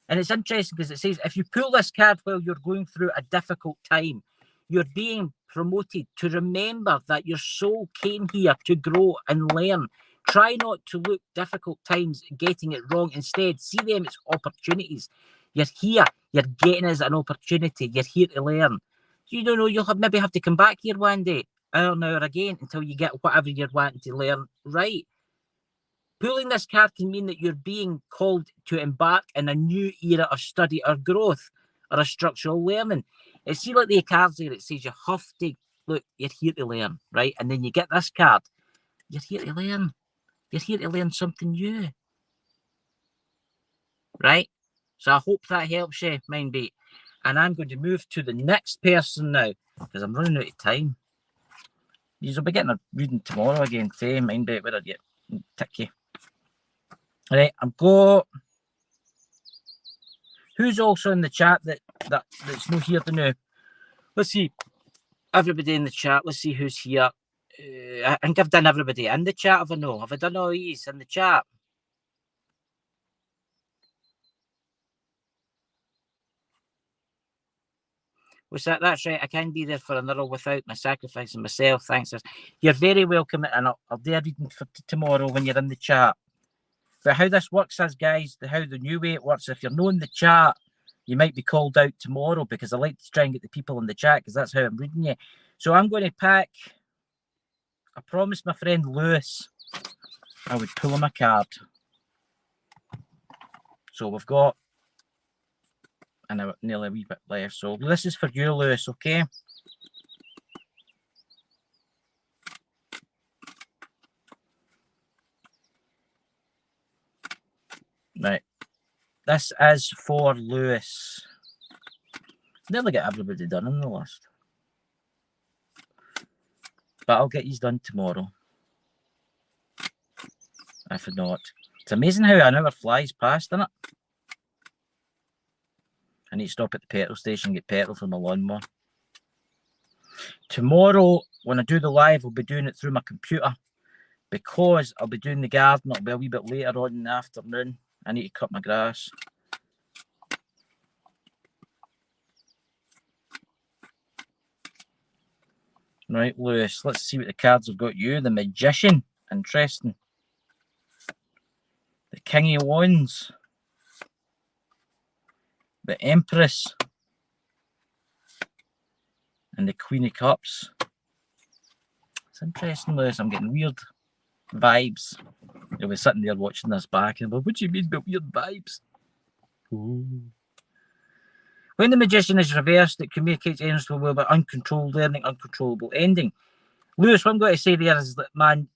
And it's interesting because it says if you pull this card while you're going through a difficult time, you're being promoted to remember that your soul came here to grow and learn. Try not to look difficult times getting it wrong. Instead, see them as opportunities. You're here. You're getting as an opportunity. You're here to learn. You don't know. You'll maybe have to come back here one day, hour and hour again, until you get whatever you're wanting to learn right. Pulling this card can mean that you're being called to embark in a new era of study or growth or a structural learning. It seems like the cards there, it says you have to, look, you're here to learn, right? And then you get this card. You're here to learn. You're here to learn something new. Right? So I hope that helps you, Mindbait. And I'm going to move to the next person now, because I'm running out of time. You'll be getting a reading tomorrow again, today, Mindbait. Where are you? Tick you. Right, I'm go. Who's also in the chat that's not here to know? Let's see. Everybody in the chat. Let's see who's here. I think I've done everybody in the chat. Have I know? Have I done all these in the chat? What's that? That's right. I can be there for another without my sacrificing myself. Thanks. You're very welcome, and I'll do a reading for tomorrow when you're in the chat. But how this works is, guys, how the new way it works, if you're not in the chat, you might be called out tomorrow, because I like to try and get the people in the chat, because that's how I'm reading you. So I'm going to pick, I promised my friend Lewis I would pull him a card. So we've got nearly a wee bit left. So this is for you, Lewis, okay? Right. This is for Lewis. Nearly get everybody done on the list. But I'll get these done tomorrow. If not. It's amazing how an hour flies past, isn't it? I need to stop at the petrol station and get petrol for my lawnmower. Tomorrow, when I do the live, I'll be doing it through my computer, because I'll be doing the garden. It'll be a wee bit later on in the afternoon. I need to cut my grass. Right, Lewis, let's see what the cards have got you. The Magician. Interesting. The King of Wands. The Empress. And the Queen of Cups. It's interesting, Lewis. I'm getting weird vibes. You'll be sitting there watching this back and, well, what do you mean by weird vibes? Ooh. When the Magician is reversed, it communicates energy well about uncontrolled learning, uncontrollable ending. Lewis, what I'm going to say there is that, man,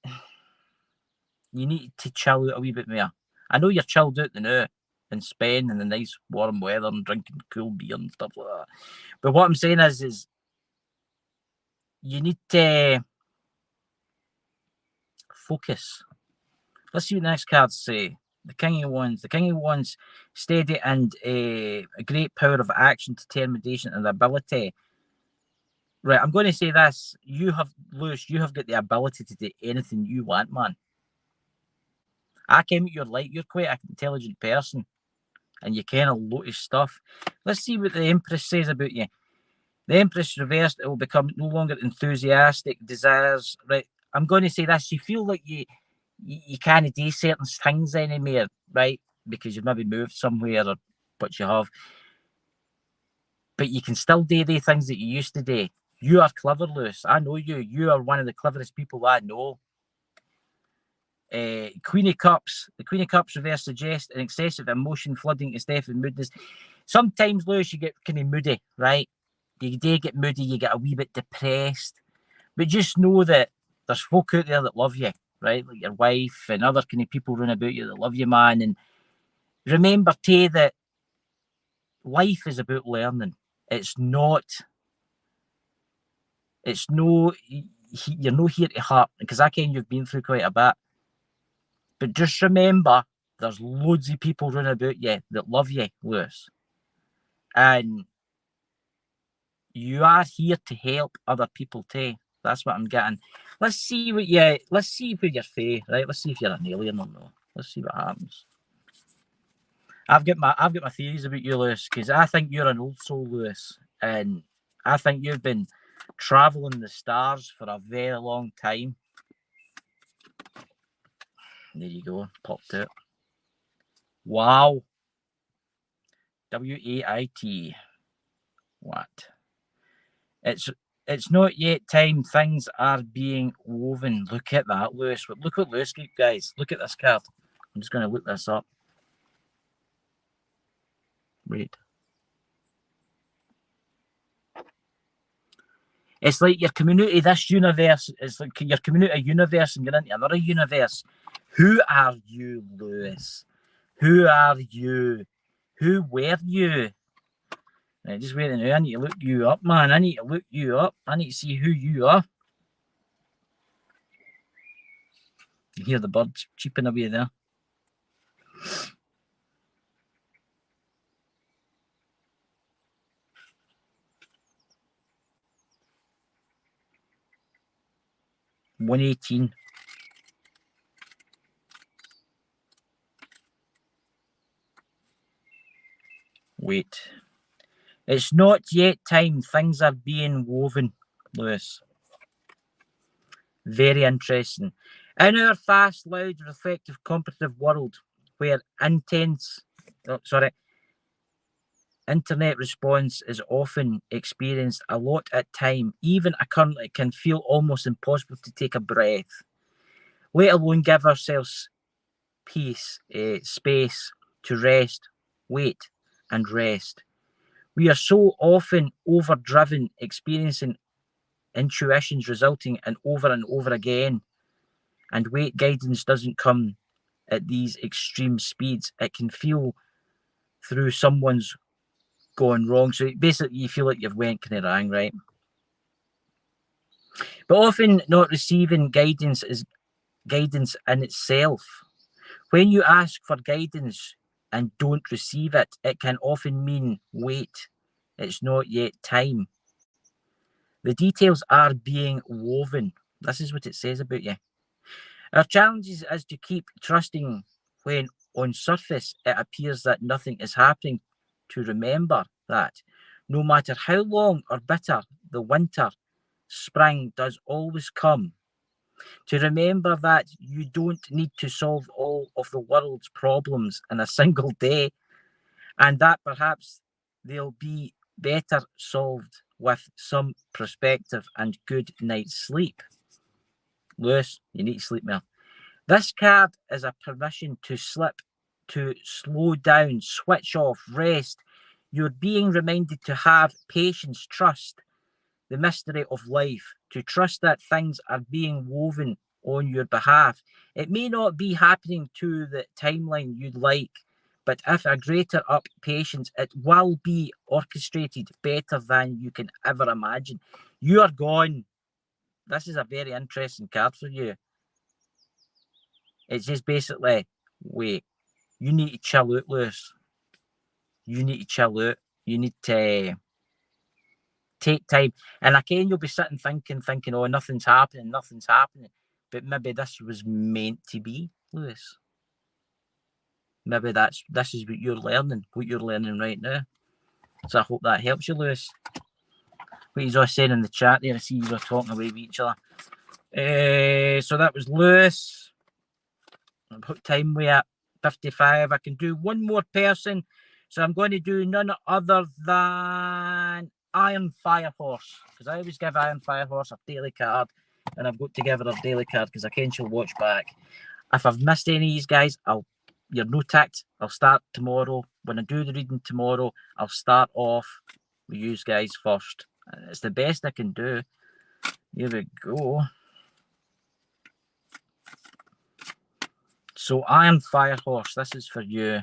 you need to chill out a wee bit more. I know you're chilled out now in Spain in the nice warm weather and drinking cool beer and stuff like that. But what I'm saying is you need to focus. Let's see what the next cards say. The King of Wands. The King of Wands, steady and a great power of action, determination, and ability. Right, I'm going to say this. Lewis, you have got the ability to do anything you want, man. I came at your light. You're quite an intelligent person, and you kind of lotus stuff. Let's see what the Empress says about you. The Empress reversed, it will become no longer enthusiastic, desires. Right, I'm going to say this. You feel like you can't do certain things anymore, right? Because you've maybe moved somewhere, or but you have. But you can still do the things that you used to do. You are clever, Lewis. I know you. You are one of the cleverest people I know. Queen of Cups. The Queen of Cups reverse suggests an excessive emotion flooding to Steph and moodiness. Sometimes, Lewis, you get kind of moody, right? You do get moody. You get a wee bit depressed. But just know that there's folk out there that love you, right? Like your wife and other kind of people around about you that love you, man. And remember, too, that life is about learning. It's not. It's no. You're no here to hurt, because I can you've been through quite a bit. But just remember, there's loads of people around about you that love you, Lewis. And you are here to help other people too. That's what I'm getting. Let's see where you're fae, right? Let's see if you're an alien or not. Let's see what happens. I've got my theories about you, Lewis, because I think you're an old soul, Lewis. And I think you've been travelling the stars for a very long time. There you go, popped out. Wow. WAIT. What? It's not yet time. Things are being woven. Look at that, Lewis. Look what Lewis got, guys. Look at this card. I'm just going to look this up. Wait. It's like you're coming out of this universe. It's like you're coming out of a universe and you're into another universe. Who are you, Lewis? Who are you? Who were you? Right, just wait a minute. I need to look you up, man. I need to look you up. I need to see who you are. You hear the birds cheeping away there. $118. Wait. It's not yet time. Things are being woven, Lewis. Very interesting. In our fast, loud, reflective, competitive world, where internet response is often experienced a lot at time, even currently, it can feel almost impossible to take a breath, let alone give ourselves peace, space to rest, wait, and rest. We are so often overdriven, experiencing intuitions resulting in over and over again. And wait, guidance doesn't come at these extreme speeds. It can feel through someone's going wrong. So basically, you feel like you've went kind of wrong, right? But often not receiving guidance is guidance in itself. When you ask for guidance and don't receive it, it can often mean wait. It's not yet time. The details are being woven. This is what it says about you. Our challenge is to keep trusting when on surface it appears that nothing is happening, to remember that no matter how long or bitter the winter, spring does always come. To remember that you don't need to solve all of the world's problems in a single day, and that perhaps they'll be better solved with some perspective and good night's sleep. Lewis, you need to sleep more. This card is a permission to slip, to slow down, switch off, rest. You're being reminded to have patience, trust the mystery of life, to trust that things are being woven on your behalf. It may not be happening to the timeline you'd like, but if a greater up patience, it will be orchestrated better than you can ever imagine. You are gone. This is a very interesting card for you. It's just basically, wait, you need to chill out, Lewis. You need to chill out. You need to take time. And again, you'll be sitting thinking, oh, nothing's happening. But maybe this was meant to be, Lewis. Maybe this is what you're learning right now. So I hope that helps you, Lewis. What he's all saying in the chat there, I see you were talking away with each other. So that was Lewis. What time we at? 55. I can do one more person. So I'm going to do none other than Iron Firehorse, because I always give Iron Firehorse a daily card, and I've got to give her a daily card because I can she'll watch back. If I've missed any of these guys, you're no tact. I'll start tomorrow. When I do the reading tomorrow, I'll start off with you guys first. It's the best I can do. Here we go. So Iron Firehorse, this is for you.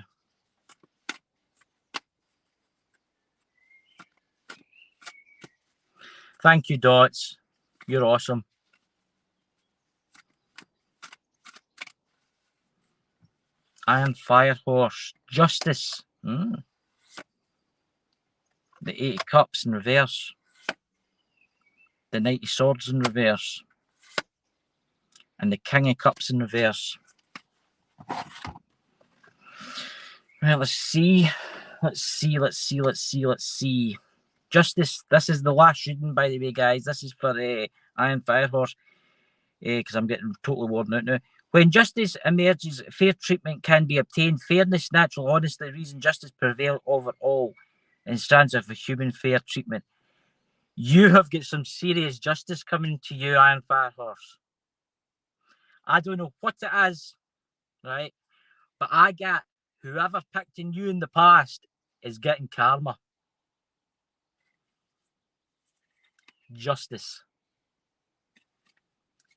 Thank you, Dots. You're awesome. Iron Firehorse. Justice. The 80 Cups in reverse. The Knight of Swords in reverse. And the King of Cups in reverse. Right, let's see. Justice. This is the last reading, by the way, guys. This is for Iron Firehorse. Because I'm getting totally worn out now. When justice emerges, fair treatment can be obtained. Fairness, natural honesty, reason, justice prevail over all in stanza for human fair treatment. You have got some serious justice coming to you, Iron Firehorse. I don't know what it is, right? But I get whoever picked on you in the past is getting karma. Justice.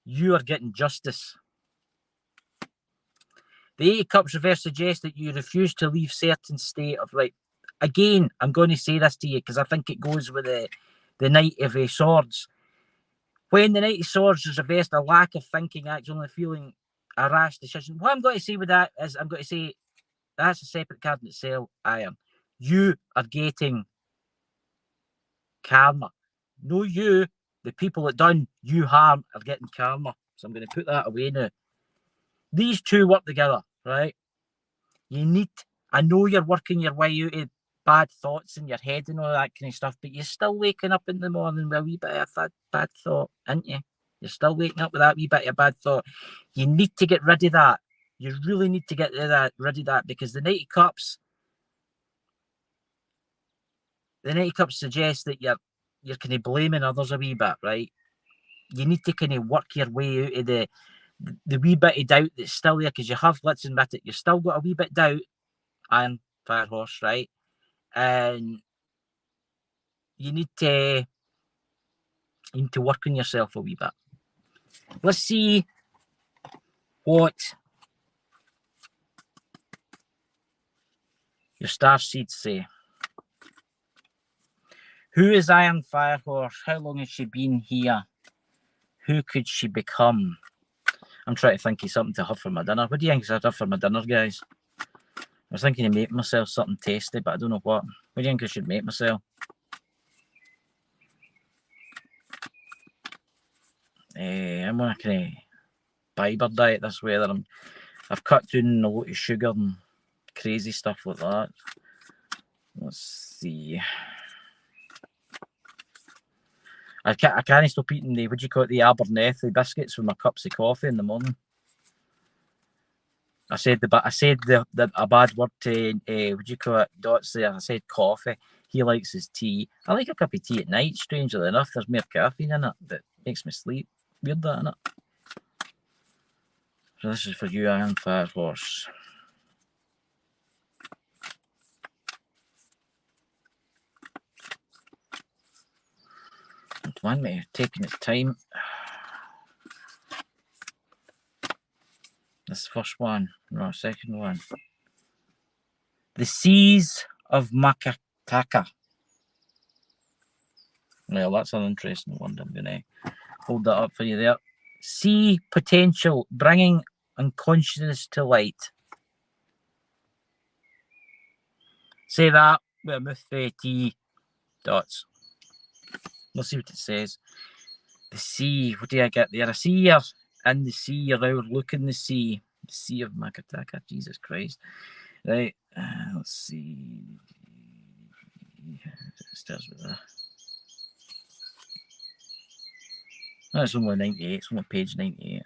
You are getting justice. The 80 Cups reverse suggests that you refuse to leave certain state of like. Again, I'm going to say this to you because I think it goes with the Knight of Swords. When the Knight of Swords is reversed, a lack of thinking, actually feeling a rash decision. What I'm going to say with that is I'm going to say that's a separate card in itself, Iron. You are getting karma. No, you, the people that done you harm, are getting karma. So I'm going to put that away now. These two work together, right? I know you're working your way out of bad thoughts in your head and all that kind of stuff, but you're still waking up in the morning with a wee bit of that bad thought, aren't you? You're still waking up with that wee bit of bad thought. You need to get rid of that. You really need to get rid of that because the Knight of Cups suggests that you're kind of blaming others a wee bit, right? You need to kind of work your way out of the wee bit of doubt that's still there because you have, let's admit it, you've still got a wee bit of doubt, Iron Firehorse, right? And you need to work on yourself a wee bit. Let's see what your star seeds say. Who is Iron Firehorse? How long has she been here? Who could she become? I'm trying to think of something to have for my dinner. What do you think I'd have for my dinner, guys? I was thinking of making myself something tasty, but I don't know what. What do you think I should make myself? I'm on a kind of fibre diet this weather. I've cut down a lot of sugar and crazy stuff like that. Let's see. I can't stop eating the, what do you call it, the Abernethy biscuits with my cups of coffee in the morning. I said a bad word to what do you call it, Dots there. I said coffee. He likes his tea. I like a cup of tea at night. Strangely enough, there's more caffeine in it that makes me sleep. Weird that, isn't it? So this is for you, Iron Firehorse. Don't mind me taking its time. This first one, no, second one. The Seas of Makataka. Well, that's an interesting one. I'm going to hold that up for you there. Sea potential, bringing unconsciousness to light. Say that with a mouth T, Dots. We'll see what it says. The sea, what do I get there? I see you're in the sea, you're overlooking the sea. The Sea of Makataka, Jesus Christ. Right, let's see. It starts with that. No, it's only 98, it's only page 98.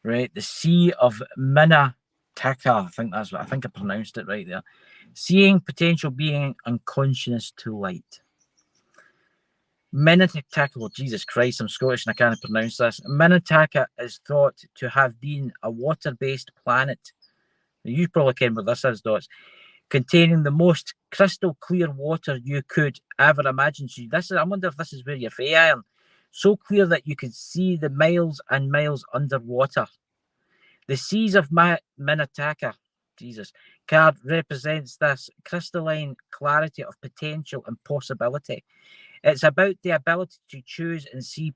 Right, the Sea of Minnetonka. I think that's what I think I pronounced it right there. Seeing potential being unconscious to light. Minnetonka, oh, Jesus Christ, I'm Scottish and I can't pronounce this. Minnetonka is thought to have been a water-based planet. You probably can with this is, Dots. Containing the most crystal clear water you could ever imagine. So I wonder if this is where you're from, Iron. So clear that you could see the miles and miles underwater. The Seas of Minnetonka, Jesus, card represents this crystalline clarity of potential and possibility. It's about the ability to choose and see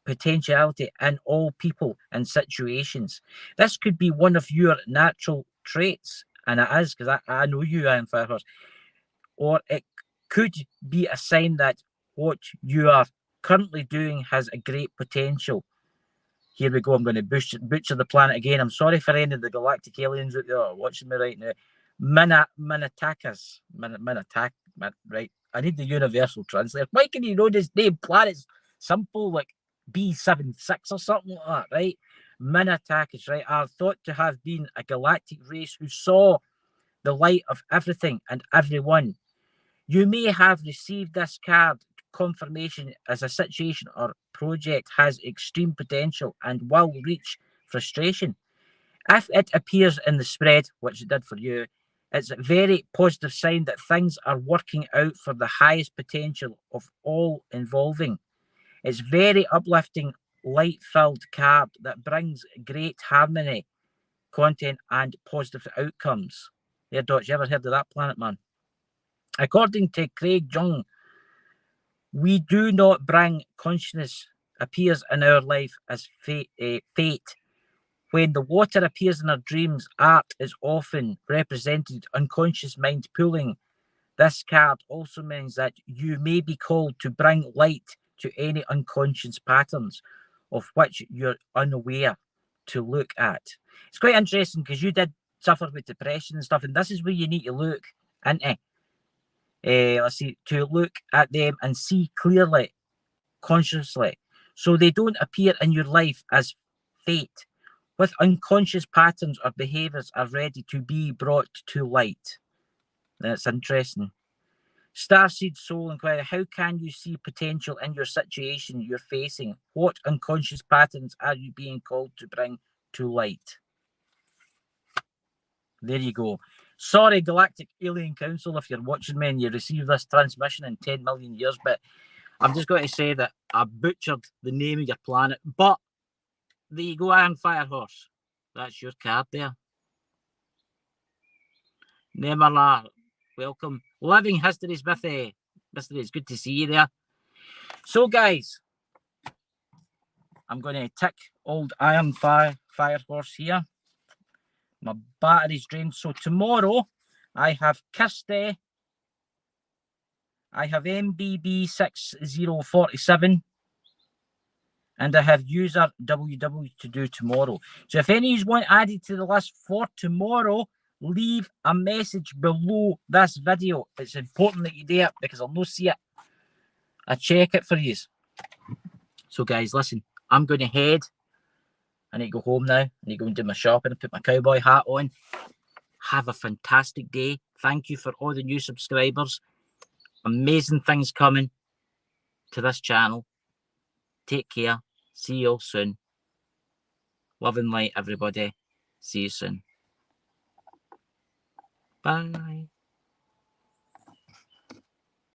potentiality in all people and situations. This could be one of your natural traits, and it is because I know you, Iron Firehorse, or it could be a sign that what you are currently doing has a great potential. Here we go. I'm going to butcher the planet again. I'm sorry for any of the galactic aliens out there watching me right now. Minnetonkas. Right. I need the universal translator. Why can you know this name? Planets simple like B76 or something like that, right? Minnetonkas, right, are thought to have been a galactic race who saw the light of everything and everyone. You may have received this card confirmation as a situation or project has extreme potential and will reach frustration. If it appears in the spread, which it did for you, it's a very positive sign that things are working out for the highest potential of all involving. It's very uplifting, light-filled card that brings great harmony, content, and positive outcomes. Yeah, Doc, you ever heard of that planet, man? According to Craig Jung, we do not bring consciousness appears in our life as fate. When the water appears in our dreams, art is often represented unconscious mind pulling. This card also means that you may be called to bring light to any unconscious patterns of which you're unaware to look at. It's quite interesting because you did suffer with depression and stuff, and this is where you need to look into. Let's see, to look at them and see clearly, consciously, so they don't appear in your life as fate, with unconscious patterns or behaviors are ready to be brought to light. That's interesting. Starseed Soul Inquiry, how can you see potential in your situation you're facing? What unconscious patterns are you being called to bring to light? There you go. Sorry, Galactic Alien Council, if you're watching me and you receive this transmission in 10 million years, but I'm just going to say that I butchered the name of your planet. But there you go, Iron Firehorse. That's your card there. Nemerla, welcome. Living History, Smithy. Mystery, it's good to see you there. So, guys, I'm going to tick old Iron Firehorse here. My battery's drained. So tomorrow, I have Kirsty. I have MBB6047. And I have user WW to do tomorrow. So if any of you want added to the list for tomorrow, leave a message below this video. It's important that you do it because I'll not see it. I check it for you. So guys, listen, I'm going to head. I need to go home now. I need to go and do my shopping and put my cowboy hat on. Have a fantastic day. Thank you for all the new subscribers. Amazing things coming to this channel. Take care. See you all soon. Love and light, everybody. See you soon. Bye.